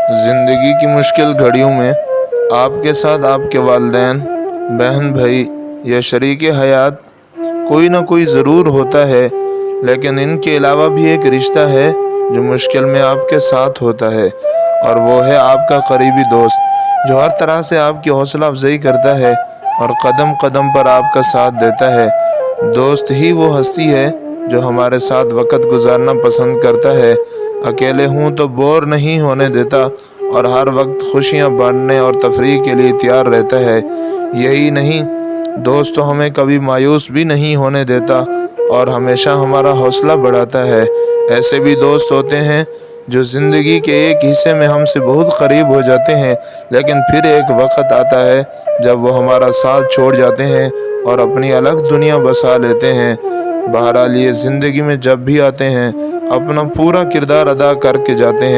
زندگی کی مشکل گھڑیوں میں آپ کے ساتھ آپ کے والدین، بہن بھائی یا شریک حیات کوئی نہ کوئی ضرور ہوتا ہے، لیکن ان کے علاوہ بھی ایک رشتہ ہے جو مشکل میں آپ کے ساتھ ہوتا ہے، اور وہ ہے آپ کا قریبی دوست، جو ہر طرح سے آپ کی حوصلہ افزائی کرتا ہے اور قدم قدم پر آپ کا ساتھ دیتا ہے۔ دوست ہی وہ ہستی ہے جو ہمارے ساتھ وقت گزارنا پسند کرتا ہے، اکیلے ہوں تو بور نہیں ہونے دیتا، اور ہر وقت خوشیاں بانٹنے اور تفریح کے لیے تیار رہتا ہے۔ یہی نہیں، دوست تو ہمیں کبھی مایوس بھی نہیں ہونے دیتا اور ہمیشہ ہمارا حوصلہ بڑھاتا ہے۔ ایسے بھی دوست ہوتے ہیں جو زندگی کے ایک حصے میں ہم سے بہت قریب ہو جاتے ہیں، لیکن پھر ایک وقت آتا ہے جب وہ ہمارا ساتھ چھوڑ جاتے ہیں اور اپنی الگ دنیا بسا لیتے ہیں۔ بہرحال یہ زندگی میں جب بھی آتے ہیں اپنا پورا کردار ادا کر کے جاتے ہیں۔